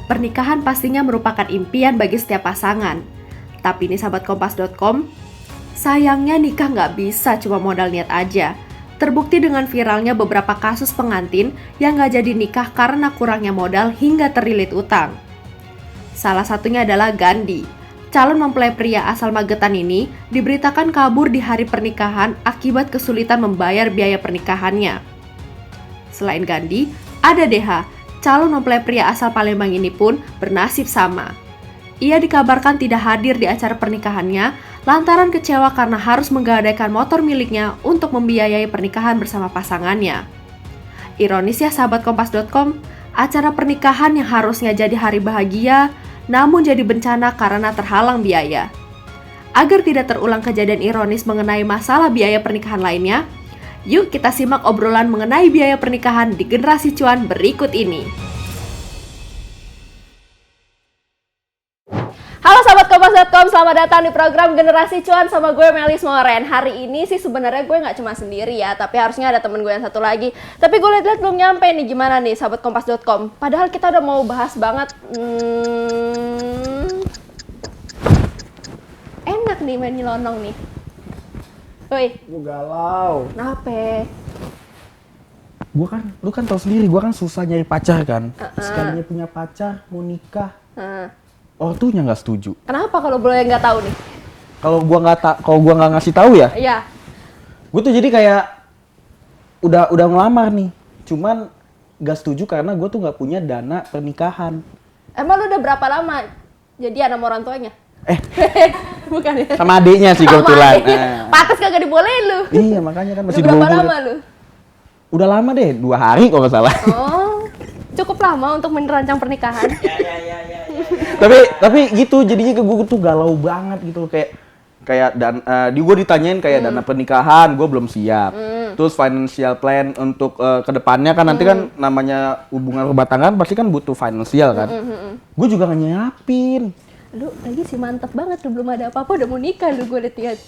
Pernikahan pastinya merupakan impian bagi setiap pasangan. Tapi nih sahabat kompas.com, sayangnya nikah nggak bisa cuma modal niat aja. Terbukti dengan viralnya beberapa kasus pengantin yang nggak jadi nikah karena kurangnya modal hingga terlilit utang. Salah satunya adalah Gandhi. Calon mempelai pria asal Magetan ini diberitakan kabur di hari pernikahan akibat kesulitan membayar biaya pernikahannya. Selain Gandhi, ada DH, calon mempelai pria asal Palembang ini pun bernasib sama. Ia dikabarkan tidak hadir di acara pernikahannya lantaran kecewa karena harus menggadaikan motor miliknya untuk membiayai pernikahan bersama pasangannya. Ironis ya sahabat kompas.com, acara pernikahan yang harusnya jadi hari bahagia namun jadi bencana karena terhalang biaya. Agar tidak terulang kejadian ironis mengenai masalah biaya pernikahan lainnya, yuk kita simak obrolan mengenai biaya pernikahan di Generasi Cuan berikut ini. Halo sahabat kompas.com, selamat datang di program Generasi Cuan sama gue Melis Moren. Hari ini sih sebenarnya gue nggak cuma sendiri ya, tapi harusnya ada temen gue yang satu lagi. Tapi gue lihat belum nyampe nih, gimana nih sahabat kompas.com. Padahal kita udah mau bahas banget. Enak nih main nyelonong nih. Woi. Gue galau. Kenapa? Lu kan tau sendiri, gue kan susah nyari pacar kan. Sekalinya punya pacar, mau nikah. Ortunya nggak setuju. Kenapa kalau boleh nggak tahu nih? Kalau gua nggak ngasih tahu ya? Iya. Gue tuh jadi kayak udah ngelamar nih. Cuman nggak setuju karena gue tuh nggak punya dana pernikahan. Emang lu udah berapa lama jadian sama orang tuanya? Bukan ya? Sama adiknya sih kebetulan. Patas kagak dibolehin lu. Iya makanya kan masih udah berapa lama lu? Udah lama deh, 2 hari kalau nggak salah. Oh, cukup lama untuk merancang pernikahan. tapi gitu jadinya gue tuh galau banget gitu kayak gue ditanyain kayak dana pernikahan gue belum siap. Terus financial plan untuk kedepannya kan nanti kan namanya hubungan rumah tangga pasti kan butuh financial kan. Gue juga nggak nyiapin. Lu lagi sih mantep banget, lu belum ada apa-apa udah mau nikah lu, gue liat.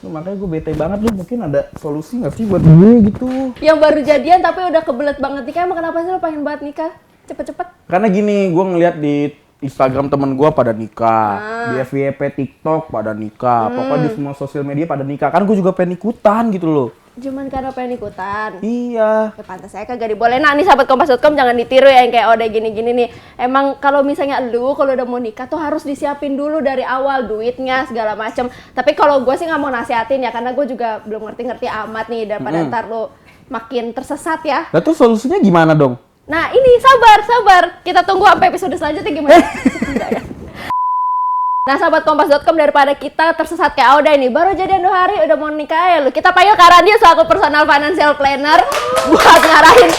Makanya gue bete banget, lu mungkin ada solusi nggak sih buat gue gitu? Yang baru jadian tapi udah kebelet banget nikah, emang kenapa sih lu pengen banget nikah cepet-cepet? Karena gini, gue ngeliat di Instagram temen gue pada nikah, di FYP TikTok pada nikah, pokoknya di semua sosial media pada nikah. Kan gue juga pengen ikutan gitu loh. Cuman karena pengen ikutan? Iya. Ya pantas saya kagak dibolehin. Nah nih sahabat kompas.com jangan ditiru ya yang kayak udah gini-gini nih. Emang kalau misalnya lu kalau udah mau nikah tuh harus disiapin dulu dari awal duitnya segala macem. Tapi kalau gue sih nggak mau nasihatin ya karena gue juga belum ngerti-ngerti amat nih daripada ntar lu makin tersesat ya. Nah terus solusinya gimana dong? Nah ini sabar. Kita tunggu sampai episode selanjutnya gimana? Enggak ya. Nah sahabat kompas.com, daripada kita tersesat kayak Auda ini baru jadian 2 hari udah mau nikah ya lu. Kita panggil Kak Randi selaku personal financial planner buat ngarahin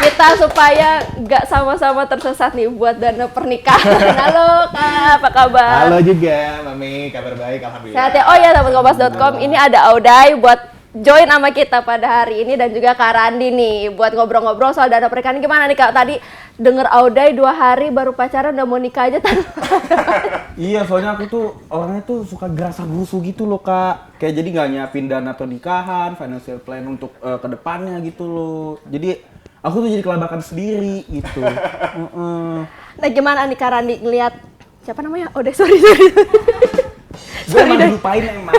kita supaya nggak sama-sama tersesat nih buat dana pernikahan. Halo Kak, apa kabar? Halo juga Mami, kabar baik alhamdulillah. Sehat ya? Oh ya sahabat kompas.com, ini ada Auday buat join sama kita pada hari ini dan juga Kak Randi nih buat ngobrol-ngobrol soal dana pernikahan. Gimana nih Kak? Tadi denger Auday 2 hari baru pacaran udah mau nikah aja Iya, soalnya aku tuh orangnya tuh suka gerasa-gerusu gitu loh Kak. Kayak jadi nggak nyiapin dana pernikahan, financial plan untuk kedepannya gitu loh. Jadi aku tuh jadi kelabakan sendiri gitu. Nah gimana nih Kak Randi ngeliat siapa namanya? Sorry. Gue emang dilupain emang.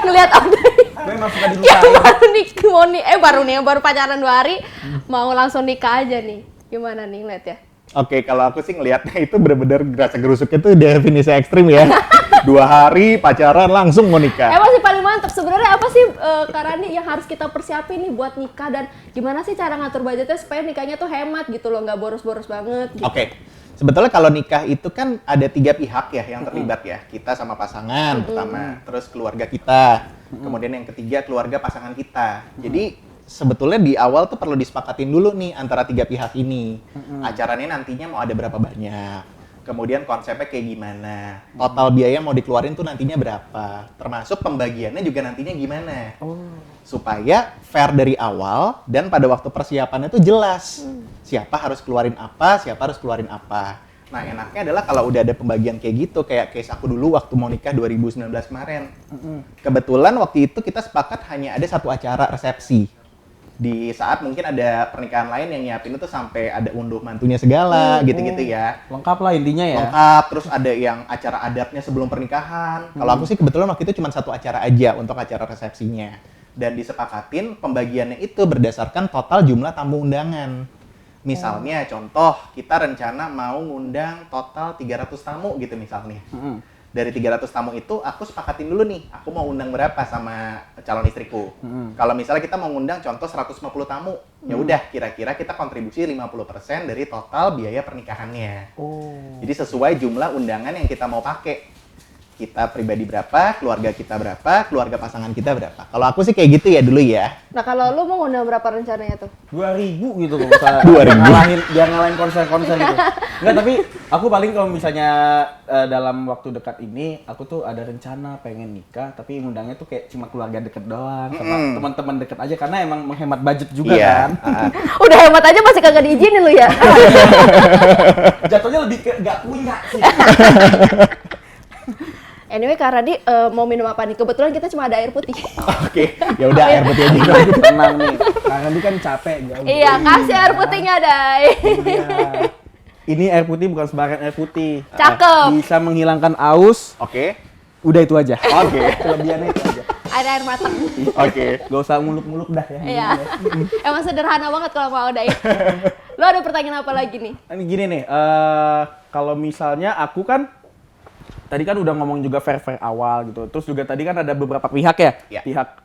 Ngeliat Auday. Gue emang suka Yang dilupain. baru pacaran 2 hari mau langsung nikah aja nih. Gimana nih ngeliat ya? Oke, kalau aku sih ngelihatnya itu benar-benar gerasa gerusuknya tuh definisi ekstrim ya. 2 hari pacaran langsung mau nikah. Emang sih paling mantep sebenarnya apa sih Kak Randi yang harus kita persiapin nih buat nikah dan gimana sih cara ngatur budgetnya supaya nikahnya tuh hemat gitu loh, nggak boros-boros banget gitu. Oke. Sebetulnya kalau nikah itu kan ada 3 pihak ya yang terlibat ya. Kita sama pasangan pertama, terus keluarga kita. Kemudian yang ketiga keluarga pasangan kita. Jadi sebetulnya di awal tuh perlu disepakatin dulu nih antara 3 pihak ini. Acaranya nantinya mau ada berapa banyak. Kemudian konsepnya kayak gimana. Total biaya mau dikeluarin tuh nantinya berapa. Termasuk pembagiannya juga nantinya gimana. Supaya fair dari awal dan pada waktu persiapannya tuh jelas. Siapa harus keluarin apa, siapa harus keluarin apa. Nah enaknya adalah kalau udah ada pembagian kayak gitu, kayak case aku dulu waktu mau nikah 2019 kemarin. Kebetulan waktu itu kita sepakat hanya ada 1 acara resepsi. Di saat mungkin ada pernikahan lain yang nyiapin itu sampai ada unduh mantunya segala, gitu-gitu ya. Lengkap lah intinya ya. Lengkap, terus ada yang acara adatnya sebelum pernikahan. Kalau aku sih kebetulan waktu itu cuma satu acara aja untuk acara resepsinya. Dan disepakatin pembagiannya itu berdasarkan total jumlah tamu undangan. Misalnya contoh, kita rencana mau ngundang total 300 tamu gitu misalnya. Dari 300 tamu itu aku sepakatin dulu nih, aku mau undang berapa sama calon istriku. Kalau misalnya kita mau ngundang contoh 150 tamu, ya udah kira-kira kita kontribusi 50% dari total biaya pernikahannya. Jadi sesuai jumlah undangan yang kita mau pakai. Kita pribadi berapa, keluarga kita berapa, keluarga pasangan kita berapa. Kalau aku sih kayak gitu ya dulu ya. Nah kalau lu mau ngundang berapa rencananya tuh? 2.000 gitu kalau misalnya 2.000. ngalahin konser-konser gitu. Enggak, tapi aku paling kalau misalnya dalam waktu dekat ini aku tuh ada rencana pengen nikah, tapi ngundangnya tuh kayak cuma keluarga deket doang, sama teman-teman deket aja karena emang menghemat budget juga kan. Udah hemat aja masih kagak diizinin lu ya? Jatuhnya lebih ke nggak punya sih. Anyway, Kak Radi mau minum apa nih? Kebetulan kita cuma ada air putih. Oke, ya udah air putih aja. Tenang nih, karena dia kan capek. Iya, kasih air putihnya, Day. Iya. Ini air putih bukan sembarang air putih. Cakep. Bisa menghilangkan aus. Oke. Udah itu aja. Oke. Kelebihannya itu aja. Air matang. Oke. Gak usah muluk-muluk dah ya. Iya. Emang sederhana banget kalau mau Day. Lo ada pertanyaan apa lagi nih? Ini gini nih, kalau misalnya aku kan tadi kan udah ngomong juga fair awal gitu. Terus juga tadi kan ada beberapa pihak ya. Ya. Pihak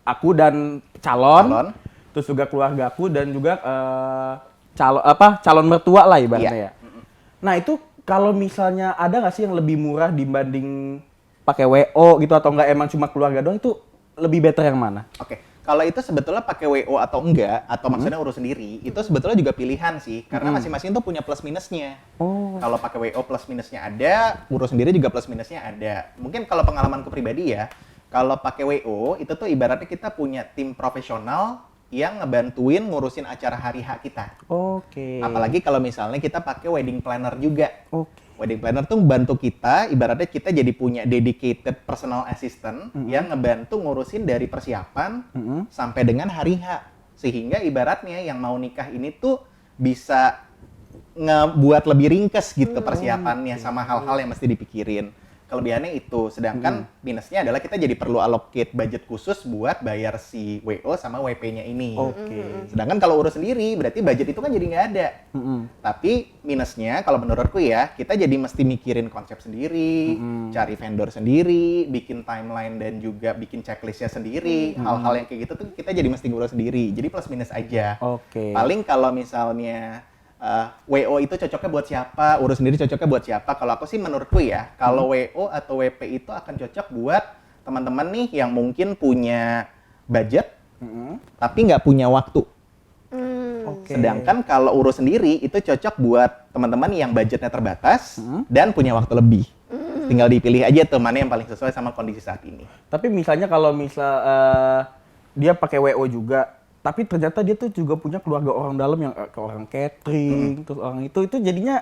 aku dan calon. Terus juga keluarga aku dan juga calon mertua lah ibaratnya ya. Nah, itu kalau misalnya ada nggak sih yang lebih murah dibanding pakai WO gitu atau enggak emang cuma keluarga doang, itu lebih better yang mana? Oke. Kalau itu sebetulnya pakai WO atau enggak, atau maksudnya urus sendiri, itu sebetulnya juga pilihan sih. Karena masing-masing tuh punya plus minusnya. Kalau pakai WO plus minusnya ada, urus sendiri juga plus minusnya ada. Mungkin kalau pengalamanku pribadi ya, kalau pakai WO itu tuh ibaratnya kita punya tim profesional yang ngebantuin ngurusin acara hari H kita. Oke. Apalagi kalau misalnya kita pakai wedding planner juga. Oke. Wedding planner tuh bantu kita, ibaratnya kita jadi punya dedicated personal assistant yang ngebantu ngurusin dari persiapan sampai dengan hari H. Sehingga ibaratnya yang mau nikah ini tuh bisa ngebuat lebih ringkes gitu persiapannya sama hal-hal yang mesti dipikirin. Kelebihannya itu, sedangkan minusnya adalah kita jadi perlu allocate budget khusus buat bayar si WO sama WP-nya ini. Sedangkan kalau urus sendiri, berarti budget itu kan jadi nggak ada. Tapi minusnya, kalau menurutku ya, kita jadi mesti mikirin konsep sendiri, cari vendor sendiri, bikin timeline dan juga bikin checklistnya sendiri. Hal-hal yang kayak gitu tuh kita jadi mesti ngurus sendiri. Jadi plus minus aja. Paling kalau misalnya WO itu cocoknya buat siapa, urus sendiri cocoknya buat siapa. Kalau aku sih menurutku ya, kalau WO atau WP itu akan cocok buat teman-teman nih yang mungkin punya budget, tapi nggak punya waktu. Sedangkan kalau urus sendiri itu cocok buat teman-teman yang budgetnya terbatas dan punya waktu lebih. Tinggal dipilih aja tuh mana yang paling sesuai sama kondisi saat ini. Tapi misalnya kalau dia pakai WO juga, tapi ternyata dia tuh juga punya keluarga orang dalam yang orang catering, terus orang itu jadinya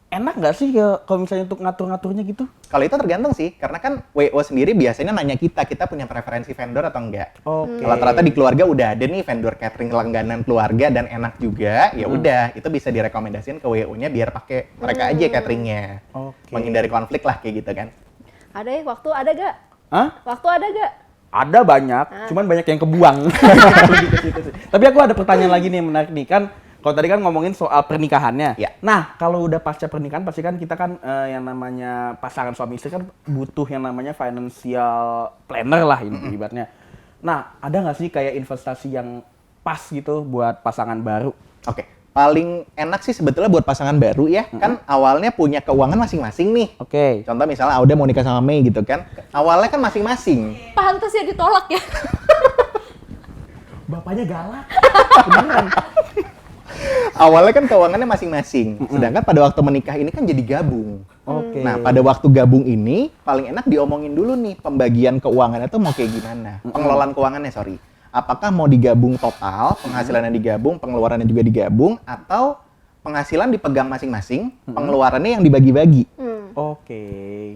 enak nggak sih kalau misalnya untuk ngatur-ngaturnya gitu? Kalau itu tergantung sih, karena kan WO sendiri biasanya nanya kita punya preferensi vendor atau enggak. Kalau ternyata di keluarga udah ada nih vendor catering langganan keluarga dan enak juga, ya udah itu bisa direkomendasiin ke WO-nya biar pakai mereka aja cateringnya. Menghindari konflik lah kayak gitu kan. Ada ya? Waktu ada gak? Hah? Waktu ada gak? Ada banyak, cuman banyak yang kebuang. Lebih ke situ sih. Tapi aku ada pertanyaan lagi nih yang menarik nih kan. Kalau tadi kan ngomongin soal pernikahannya. Ya. Nah, kalau udah pasca pernikahan pasti kan kita kan yang namanya pasangan suami istri kan butuh yang namanya financial planner lah ini ibaratnya. Nah, ada nggak sih kayak investasi yang pas gitu buat pasangan baru? Oke. Paling enak sih sebetulnya buat pasangan baru ya, kan awalnya punya keuangan masing-masing nih. Oke. Contoh misalnya Auda mau nikah sama Mei gitu kan, awalnya kan masing-masing. Pantas ya ditolak ya. Bapaknya galak. Awalnya kan keuangannya masing-masing, sedangkan pada waktu menikah ini kan jadi gabung. Oke. Nah, pada waktu gabung ini paling enak diomongin dulu nih pembagian keuangannya tuh mau kayak gimana. Pengelolaan keuangannya, sorry. Apakah mau digabung total, penghasilannya digabung, pengeluarannya juga digabung, atau penghasilan dipegang masing-masing, pengeluarannya yang dibagi-bagi. Oke.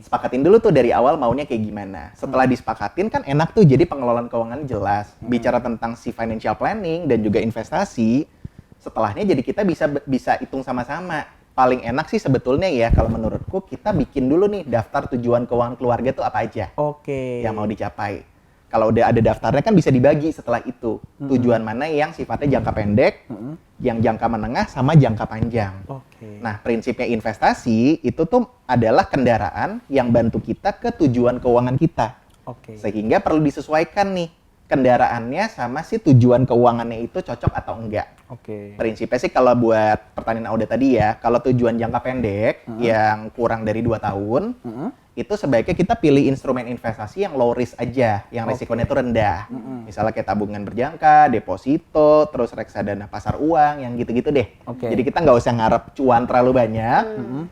Sepakatin dulu tuh dari awal maunya kayak gimana. Setelah disepakatin kan enak tuh, jadi pengelolaan keuangan jelas. Bicara tentang si financial planning dan juga investasi, setelahnya jadi kita bisa hitung sama-sama. Paling enak sih sebetulnya ya kalau menurutku kita bikin dulu nih daftar tujuan keuangan keluarga tuh apa aja Oke. yang mau dicapai. Kalau udah ada daftarnya kan bisa dibagi setelah itu. Tujuan mana yang sifatnya jangka pendek, yang jangka menengah sama jangka panjang. Oke. Nah, prinsipnya investasi itu tuh adalah kendaraan yang bantu kita ke tujuan keuangan kita. Oke. Sehingga perlu disesuaikan nih kendaraannya sama si tujuan keuangannya itu cocok atau enggak. Oke. Prinsipnya sih kalau buat pertanyaan Auda tadi ya, kalau tujuan jangka pendek yang kurang dari 2 tahun, itu sebaiknya kita pilih instrumen investasi yang low risk aja, yang resikonya itu rendah. Misalnya kayak tabungan berjangka, deposito, terus reksadana pasar uang, yang gitu-gitu deh. Oke. Jadi kita nggak usah ngarep cuan terlalu banyak,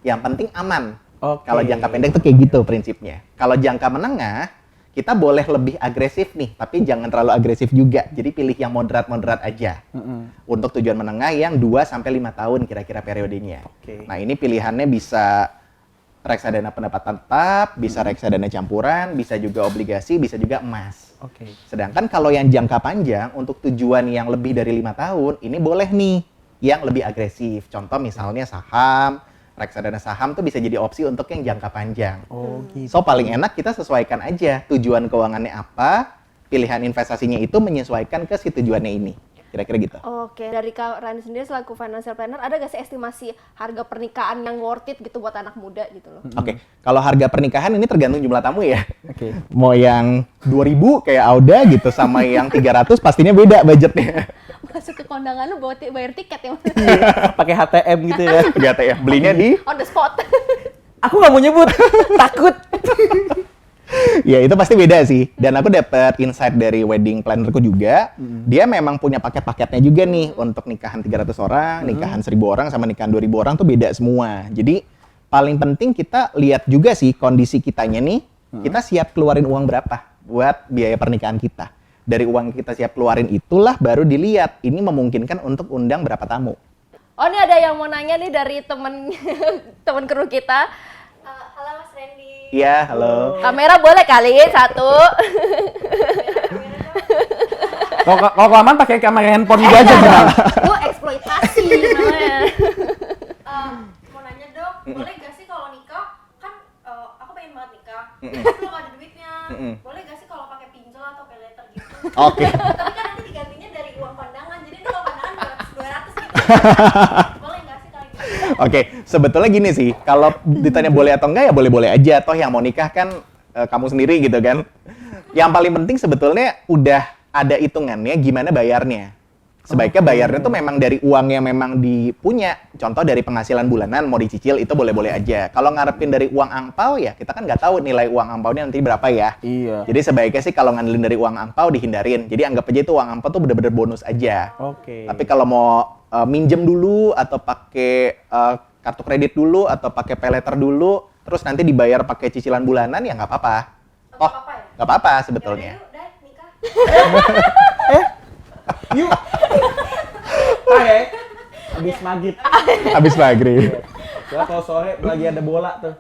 yang penting aman. Oke. Kalau jangka pendek tuh kayak gitu prinsipnya. Kalau jangka menengah, kita boleh lebih agresif nih, tapi jangan terlalu agresif juga. Jadi pilih yang moderat-moderat aja. Untuk tujuan menengah yang 2-5 tahun kira-kira periodenya. Oke. Nah, ini pilihannya bisa reksadana pendapatan tetap, bisa reksadana campuran, bisa juga obligasi, bisa juga emas. Oke. Sedangkan kalau yang jangka panjang untuk tujuan yang lebih dari 5 tahun, ini boleh nih yang lebih agresif. Contoh misalnya saham, reksadana saham tuh bisa jadi opsi untuk yang jangka panjang. Oh, gitu. So paling enak kita sesuaikan aja tujuan keuangannya apa, pilihan investasinya itu menyesuaikan ke si tujuannya ini. Kira-kira gitu. Oke, dari Kak Rani sendiri selaku financial planner, ada gak sih estimasi harga pernikahan yang worth it gitu buat anak muda gitu loh? Oke, kalau harga pernikahan ini tergantung jumlah tamu ya. Oke. Mau yang 2.000 kayak Auda gitu sama yang 300 pastinya beda budgetnya. Masuk ke kondangan lu bayar tiket ya? Pakai HTM gitu ya. Gak ya, belinya di On the spot. Aku nggak mau nyebut, takut. ya itu pasti beda sih. Dan aku dapat insight dari wedding plannerku juga. Dia memang punya paket-paketnya juga nih untuk nikahan 300 orang, nikahan 1.000 orang sama nikahan 2.000 orang tuh beda semua. Jadi paling penting kita lihat juga sih kondisi kitanya nih. Kita siap keluarin uang berapa buat biaya pernikahan kita. Dari uang kita siap keluarin itulah baru dilihat ini memungkinkan untuk undang berapa tamu. Oh, ini ada yang mau nanya nih dari temen kru kita. Halo Mas Randy. Iya, halo. Kamera boleh kali satu. Kalau kelamaan pakai kamera handphone juga aja. Lu eksploitasi namanya. Mau nanya dok, boleh gak sih kalau nikah, kan aku pengen banget nikah, tapi lo gak ada duitnya, boleh gak sih kalau pakai pinjol atau pay letter gitu? Oke. Tapi kan nanti digantinya dari uang pandangan, jadi kalau pandangan 200 gitu. Boleh gak sih kalau gitu? Oke, sebetulnya gini sih, kalau ditanya boleh atau enggak ya boleh-boleh aja. Toh yang mau nikah kan kamu sendiri gitu kan. Yang paling penting sebetulnya udah ada hitungannya gimana bayarnya. Sebaiknya bayarnya tuh memang dari uang yang memang dipunya. Contoh dari penghasilan bulanan mau dicicil itu boleh-boleh aja. Kalau ngarepin dari uang angpau ya kita kan nggak tahu nilai uang angpaunya nanti berapa ya. Iya. Jadi sebaiknya sih kalau ngandelin dari uang angpau dihindarin. Jadi anggap aja itu uang angpau tuh bener-bener bonus aja. Oke. Tapi kalau mau minjem dulu atau pakai kartu kredit dulu atau pakai pay letter dulu, terus nanti dibayar pakai cicilan bulanan ya nggak apa-apa. Nggak apa-apa ya? Nggak apa-apa Yaudah sebetulnya. yuk, udah nikah. Yuk. Oke. Habis maghrib. Habis maghrib. Ya kalau sore lagi ada bola tuh.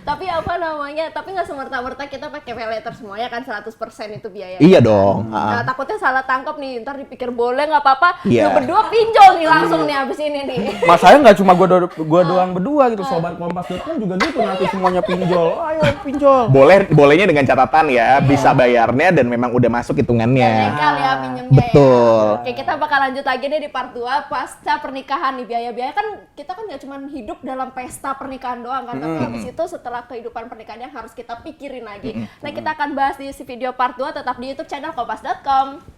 Tapi apa namanya? Tapi nggak semerta-merta kita pakai pay letter semuanya kan 100% itu biaya. Iya dong. Nah, takutnya salah tangkap nih, ntar dipikir boleh nggak apa-apa. Iya. Lu berdua pinjol nih langsung nih abis ini nih. Masalahnya nggak cuma gua doang berdua gitu, sobat Kompas.com juga gitu nanti semuanya pinjol. Ayo pinjol. Bolehnya dengan catatan ya, bisa bayarnya dan memang udah masuk hitungannya. Legal ya pinjemnya Betul. ya. Oke, kita bakal lanjut lagi nih di part 2 pasca pernikahan nih. Biaya-biaya kan kita kan nggak cuma hidup dalam pesta pernikahan doang kan, tapi habis itu setelah kehidupan pernikahan yang harus kita pikirin lagi. Nah, kita akan bahas di video part 2 tetap di YouTube channel Kompas.com.